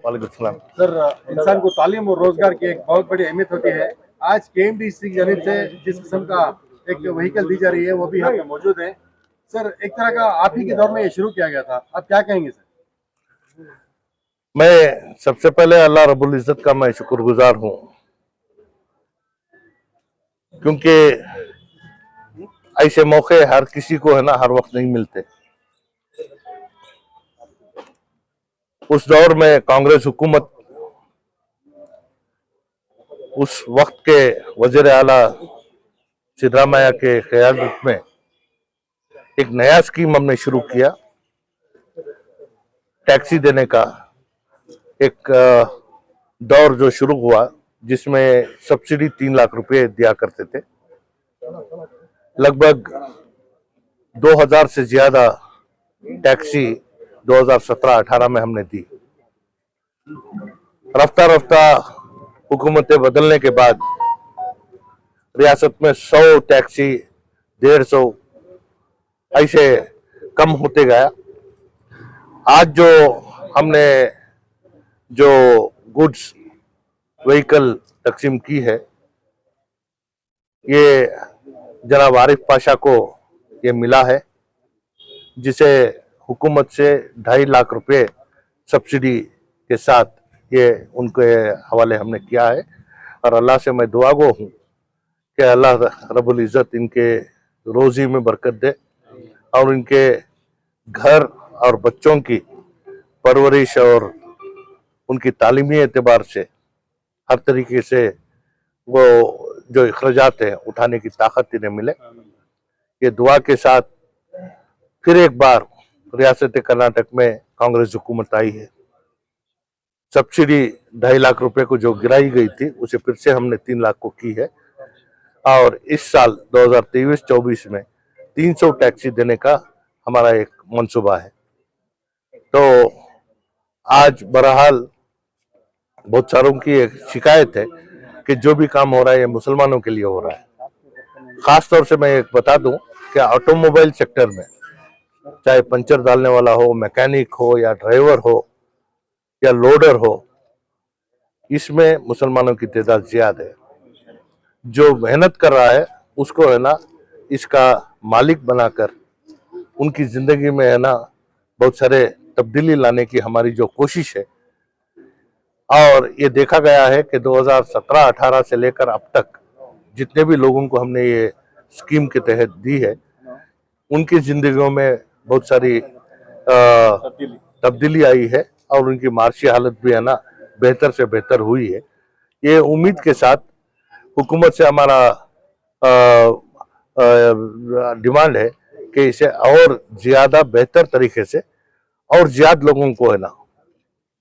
वालेकुम। सर, इंसान को तालीम और रोजगार की एक बहुत बड़ी अहमियत होती है। आज केएमडीसी की जानिब से जिस किस्म का एक व्हीकल दी जा रही है वो भी यहाँ पे मौजूद है। सर, एक तरह का आप ही के दौर में ये शुरू किया गया था, आप क्या कहेंगे सर? मैं सबसे पहले अल्लाह रब्बुल इज्जत का मैं शुक्रगुजार हूँ, क्योंकि ऐसे मौके हर किसी को है ना हर वक्त नहीं मिलते। उस दौर में कांग्रेस हुकूमत, उस वक्त के वजीर आला सिद्धरामैया के क़यादत में एक नया स्कीम हमने शुरू किया, टैक्सी देने का एक दौर जो शुरू हुआ, जिसमें सब्सिडी 3 लाख रुपए दिया करते थे। लगभग 2000 से ज्यादा टैक्सी 2017-18 में हमने दी। रफ्ता रफ्ता हुकूमतें बदलने के बाद रियासत में 100 टैक्सी, 150 ऐसे कम होते गया। आज जो हमने जो गुड्स व्हीकल तकसीम की है, ये जनाब आरिफ पाशा को ये मिला है, जिसे हुकूमत से 2.5 लाख रुपए सब्सिडी के साथ ये उनके हवाले हमने किया है। और अल्लाह से मैं दुआ गो हूँ कि अल्लाह रब्बुल इज़्ज़त इनके रोज़ी में बरकत दे और इनके घर और बच्चों की परवरिश और उनकी तालीमी एतबार से हर तरीके से वो जो अखराजात हैं उठाने की ताकत इन्हें मिले। ये दुआ के साथ फिर एक बार रियासत कर्नाटक में कांग्रेस हुकूमत आई है। सब्सिडी 2.5 लाख रुपए को जो गिराई गई थी, उसे फिर से हमने 3 लाख को की है। और इस साल 2023-24 में 300 टैक्सी देने का हमारा एक मंसूबा है। तो आज बहरहाल बहुत सारों की एक शिकायत है कि जो भी काम हो रहा है ये मुसलमानों के लिए हो रहा है। खास तौर से मैं एक बता दूं कि ऑटोमोबाइल सेक्टर में चाहे पंचर डालने वाला हो, मैकेनिक हो या ड्राइवर हो या लोडर हो, इसमें मुसलमानों की तादाद ज्यादा है। जो मेहनत कर रहा है उसको है ना इसका मालिक बनाकर उनकी जिंदगी में है ना बहुत सारे तब्दीली लाने की हमारी जो कोशिश है। और ये देखा गया है कि 2017-18 से लेकर अब तक जितने भी लोगों को हमने ये स्कीम के तहत दी है, उनकी जिंदगियों में बहुत सारी तब्दीली आई है और उनकी माशी हालत भी है ना बेहतर से बेहतर हुई है। ये उम्मीद के साथ हुकूमत से हमारा डिमांड है कि इसे और ज्यादा बेहतर तरीके से और ज्यादा लोगों को है ना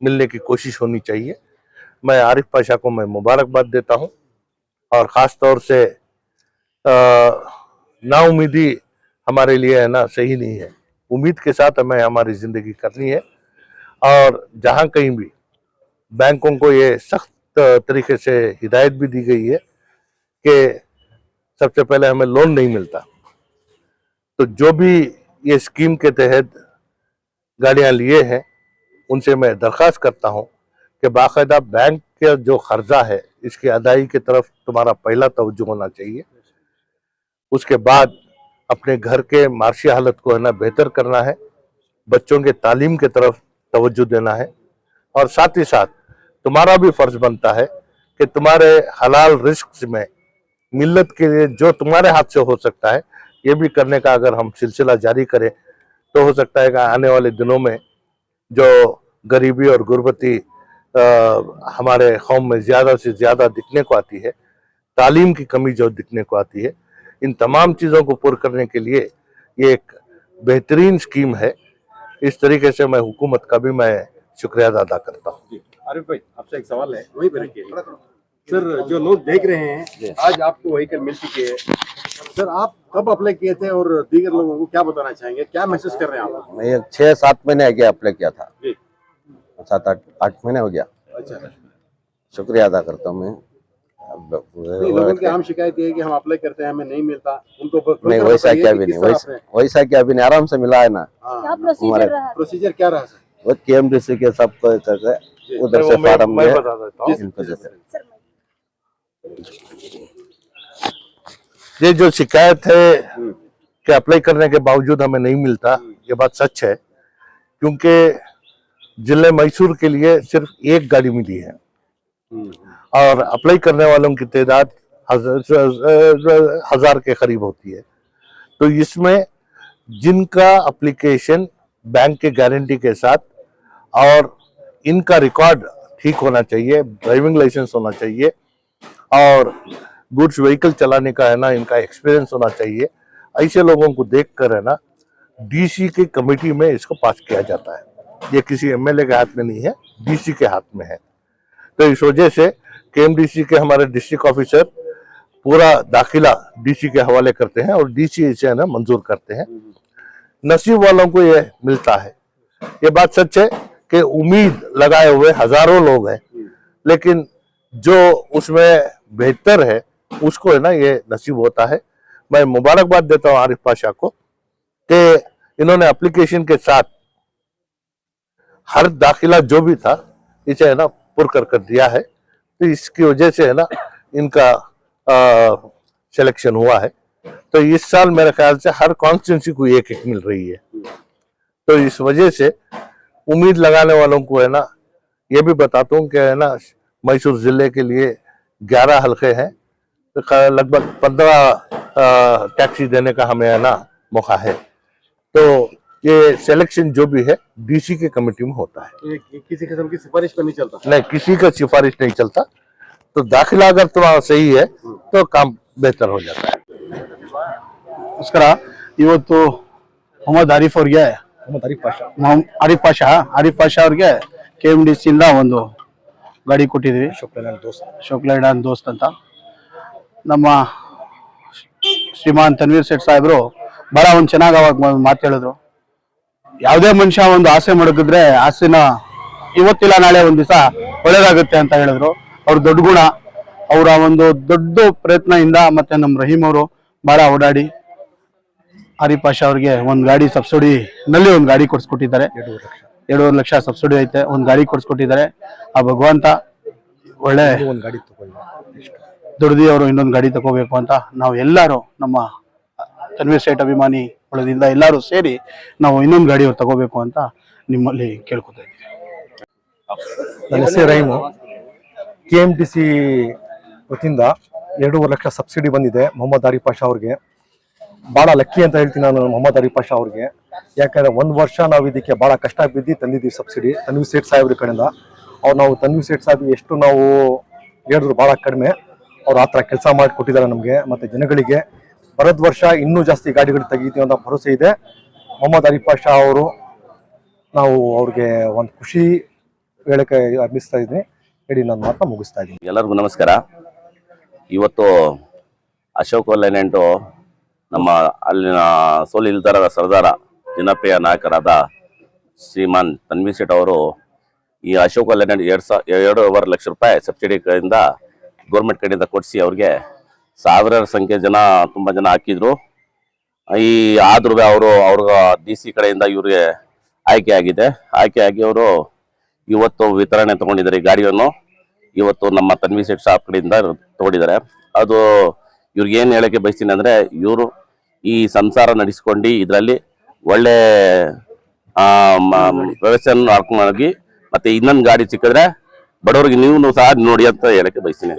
मिलने की कोशिश होनी चाहिए। मैं आरिफ पाशा को मैं मुबारकबाद देता हूं और ख़ास तौर से नाउमीदी हमारे लिए है ना सही नहीं है। उम्मीद के साथ हमें हमारी ज़िंदगी करनी है। और जहां कहीं भी बैंकों को ये सख्त तरीके से हिदायत भी दी गई है कि सबसे पहले हमें लोन नहीं मिलता, तो जो भी ये स्कीम के तहत गाड़ियां लिए हैं उनसे मैं दरख्वास्त करता हूं कि बाकायदा बैंक का जो खर्चा है इसकी अदायगी की तरफ तुम्हारा पहला तवज्जो होना चाहिए। उसके बाद अपने घर के माशी हालत को है ना बेहतर करना है, बच्चों के तालीम की तरफ तवज्जो देना है। और साथ ही साथ तुम्हारा भी फर्ज बनता है कि तुम्हारे हलाल रिस्क में मिल्लत के लिए जो तुम्हारे हाथ से हो सकता है ये भी करने का अगर हम सिलसिला जारी करें तो हो सकता है कि आने वाले दिनों में जो गरीबी और गुर्बती हमारे कौम में ज़्यादा से ज़्यादा दिखने को आती है, तालीम की कमी जो दिखने को आती है, इन तमाम चीज़ों को पूरा करने के लिए ये एक बेहतरीन स्कीम है। इस तरीके से मैं हुकूमत का भी मैं शुक्रिया अदा करता हूँ। आरिफ भाई, आपसे एक सवाल है, वही पर रखिए सर। जो लोग देख रहे हैं आज आपको व्हीकल मिल चुकी है, सर आप कब अप्लाई किए थे और दीगर लोगों को क्या बताना चाहेंगे, क्या महसूस कर रहे हैं आप? मैं 6-7 महीने आगे अप्लाई किया था, 7-8 महीने हो गया। अच्छा, शुक्रिया अदा करता हूँ मैं। लोगों की आम शिकायत ये है कि हम अप्लाई करते हैं हमें नहीं मिलता, उनको नहीं वैसा क्या भी नहीं, वैसा क्या भी नहीं, आराम से मिला है ना। प्रोसीजर क्या रहा? वो केएमडीसी के सब करके उधर से फार्म मैं में बता देता हूँ। इनको देते हैं। ये जो शिकायत है कि अप्लाई करने के बावजूद हमें नहीं मिलता, ये बात सच है, क्योंकि जिले मैसूर के लिए सिर्फ एक गाड़ी मिली है और अप्लाई करने वालों की तादाद हजार के करीब होती है। तो इसमें जिनका एप्लीकेशन बैंक के गारंटी के साथ और इनका रिकॉर्ड ठीक होना चाहिए, ड्राइविंग लाइसेंस होना चाहिए और गुड्स व्हीकल चलाने का है ना इनका एक्सपीरियंस होना चाहिए, ऐसे लोगों को देखकर है ना डीसी की कमेटी में इसको पास किया जाता है। ये किसी एमएलए के हाथ में नहीं है, डीसी के हाथ में है। तो इस वजह से केएमडीसी के हमारे डिस्ट्रिक्ट ऑफिसर पूरा दाखिला डीसी के हवाले करते हैं और डीसी इसे है ना मंजूर करते हैं। नसीब वालों को ये मिलता है। ये बात सच है कि उम्मीद लगाए हुए हजारों लोग हैं, लेकिन जो उसमें बेहतर है उसको है ना ये नसीब होता है। मैं मुबारकबाद देता हूँ आरिफ पाशा को कि इन्होंने एप्लीकेशन के साथ हर दाखिला जो भी था इसे है ना पुर कर दिया है। तो इसकी वजह से है ना इनका सिलेक्शन हुआ है। तो इस साल मेरे ख्याल से हर कॉन्स्टिट्यूंसी को एक एक मिल रही है। तो इस वजह से उम्मीद लगाने वालों को है ना ये भी बताता हूँ कि है ना मैसूर जिले के लिए 11 हल्के हैं, तो लगभग 15 टैक्सी देने का हमें है ना मौका है। तो ये सिलेक्शन जो भी है डीसी के कमेटी में होता है। किसी किस्म की सिफारिश पर नहीं चलता। नहीं, किसी का सिफारिश नहीं चलता। तो दाखिला अगर तुम्हारा सही है तो काम बेहतर हो जाता है। ನಮಸ್ಕಾರ. ಇವತ್ತು ಮೊಹಮ್ಮದ್ ಆರಿಫ್ ಅವ್ರಿಗೆ ಆರಿಫ್ ಪಾಷಾ ಅವ್ರಿಗೆ KMDC ಇಂದ ಒಂದು ಗಾಡಿ ಕೊಟ್ಟಿದ್ವಿ. ಅಶೋಕ್ ಲೈಲ್ಯಾಂಡ್ ದೋಸ್ತ್ ಅಂತ ನಮ್ಮ ಶ್ರೀಮಾನ್ ತನ್ವೀರ್ ಸೇಠ್ ಸಾಹೇಬ್ರು ಬಹಳ ಒಂದು ಚೆನ್ನಾಗಿ ಅವಾಗ ಮಾತು ಹೇಳಿದ್ರು. ಯಾವುದೇ ಮನುಷ್ಯ ಒಂದು ಆಸೆ ಮಡಗಿದ್ರೆ ಆಸೆನ ಇವತ್ತಿಲ್ಲ ನಾಳೆ ಒಂದ್ ದಿವಸ ಒಳ್ಳೇದಾಗುತ್ತೆ ಅಂತ ಹೇಳಿದ್ರು. ಅವ್ರ ದೊಡ್ಡ ಗುಣ, ಅವರ ಒಂದು ದೊಡ್ಡ ಪ್ರಯತ್ನದಿಂದ ಮತ್ತೆ ನಮ್ಮ ರಹೀಮ್ ಅವರು ಬಹಳ ಓಡಾಡಿ ಆರಿಫ್ ಪಾಷಾ ಅವ್ರಿಗೆ ಒಂದು ಗಾಡಿ ಸಬ್ಸಿಡಿ ನಲ್ಲಿ ಒಂದು ಗಾಡಿ ಕೊಡ್ಸ್ಕೊಟ್ಟಿದ್ದಾರೆ. 2.5 ಲಕ್ಷ ಸಬ್ಸಿಡಿ ಐತೆ, ಒಂದು ಗಾಡಿ ಕೊಡ್ಸ್ಕೊಟ್ಟಿದ್ದಾರೆ. ಆ ಭಗವಂತ ಒಳ್ಳೆ ದುಡ್ದಿ ಅವರು ಇನ್ನೊಂದು ಗಾಡಿ ತಗೋಬೇಕು ಅಂತ ನಾವು ಎಲ್ಲರೂ ನಮ್ಮ ತನ್ವೀರ್ ಸೇಠ್ ಅಭಿಮಾನಿ ಒಳದಿಂದ ಎಲ್ಲರೂ ಸೇರಿ ನಾವು ಇನ್ನೊಂದು ಗಾಡಿ ಅವ್ರು ತಗೋಬೇಕು ಅಂತ ನಿಮ್ಮಲ್ಲಿ ಕೇಳ್ಕೊತಾ ಇದ್ದೀವಿ. ನನ್ನ ಹೆಸರು ರಹೀಮು. KMDC ವತಿಯಿಂದ 2.5 ಲಕ್ಷ ಸಬ್ಸಿಡಿ ಬಂದಿದೆ ಮೊಹಮ್ಮದ್ ಆರಿಫ್ ಪಾಷಾ ಅವ್ರಿಗೆ. ಭಾಳ ಲಕ್ಕಿ ಅಂತ ಹೇಳ್ತೀನಿ ನಾನು ಮೊಹಮ್ಮದ್ ಆರಿಫ್ ಪಾಷಾ ಅವ್ರಿಗೆ. ಯಾಕಂದ್ರೆ 1 ವರ್ಷ ನಾವು ಇದಕ್ಕೆ ಭಾಳ ಕಷ್ಟ ಬಿದ್ದು ತಂದಿದ್ದೀವಿ ಸಬ್ಸಿಡಿ ತನ್ವೀರ್ ಸೇಠ್ ಸಾಹೇಬ್ರ ಕಡೆಯಿಂದ. ನಾವು ತನ್ವೀರ್ ಸೇಠ್ ಸಾಹೇಬ್ ಎಷ್ಟು ನಾವು ಹೇಳಿದ್ರು ಭಾಳ ಕಡಿಮೆ, ಅವ್ರು ಆ ಥರ ಕೆಲಸ ಮಾಡಿ ಕೊಟ್ಟಿದ್ದಾರೆ ನಮಗೆ ಮತ್ತು ಜನಗಳಿಗೆ. ಬರೋದ್ ವರ್ಷ ಇನ್ನೂ ಜಾಸ್ತಿ ಗಾಡಿಗಳು ತೆಗಿತೀವಿ ಅನ್ನೋ ಭರವಸೆ ಇದೆ. ಮೊಹಮ್ಮದ್ ಆರಿಫ್ ಪಾಷಾ ಅವರು ನಾವು ಅವ್ರಿಗೆ ಒಂದು ಖುಷಿ ಹೇಳಕ್ಕೆ ಅರ್ಪಿಸ್ತಾ ಇದ್ದೀನಿ. ಹೇಳಿ ನನ್ನ ಮಾತನ್ನ ಮುಗಿಸ್ತಾ ಇದ್ದೀನಿ. ಎಲ್ಲರಿಗೂ ನಮಸ್ಕಾರ. ಇವತ್ತು ಅಶೋಕ್ ಲೈಲ್ಯಾಂಡು ನಮ್ಮ ಅಲ್ಲಿನ ಸೋಲಿಲ್ದಾರ ಸರ್ದಾರ ಜನಪ್ರಿಯ ನಾಯಕರಾದ ಶ್ರೀಮಾನ್ ತನ್ವೀರ್ ಸೇಠ್ ಅವರು ಈ ಅಶೋಕ್ ಲೈಲ್ಯಾಂಡ್ 2.5 ಲಕ್ಷ ರೂಪಾಯಿ ಸಬ್ಸಿಡಿ ಕಡೆಯಿಂದ ಗೌರ್ಮೆಂಟ್ ಕಡೆಯಿಂದ ಕೊಡಿಸಿ ಅವ್ರಿಗೆ ಸಾವಿರಾರು ಸಂಖ್ಯೆ ಜನ ತುಂಬ ಜನ ಹಾಕಿದ್ರು. ಈ ಆದ್ರೂ ಅವ್ರ DC ಕಡೆಯಿಂದ ಇವ್ರಿಗೆ ಆಯ್ಕೆ ಆಗಿ ಅವರು ಇವತ್ತು ವಿತರಣೆ ತಗೊಂಡಿದ್ದಾರೆ. ಈ ಗಾಡಿಯನ್ನು ಇವತ್ತು ನಮ್ಮ ತನ್ವೀರ್ ಸೇಠ್ ಸಾಹೇಬ್ ಕಡೆಯಿಂದ ತಗೊಂಡಿದ್ದಾರೆ. ಅದು ಇವ್ರಿಗೆ ಏನು ಹೇಳಕ್ಕೆ ಬಯಸ್ತೀನಿ ಅಂದ್ರೆ, ಇವರು ಈ ಸಂಸಾರ ನಡೆಸ್ಕೊಂಡು ಇದರಲ್ಲಿ ಒಳ್ಳೆ ವ್ಯವಸ್ಥೆಯನ್ನು ಹಾಕಿ ಮತ್ತೆ ಇನ್ನೊಂದು ಗಾಡಿ ಸಿಕ್ಕಿದ್ರೆ ಬಡವರಿಗೆ ನೀವು ಸಹ ನೋಡಿ ಅಂತ ಹೇಳಕ್ಕೆ ಬಯಸ್ತೀನಿ.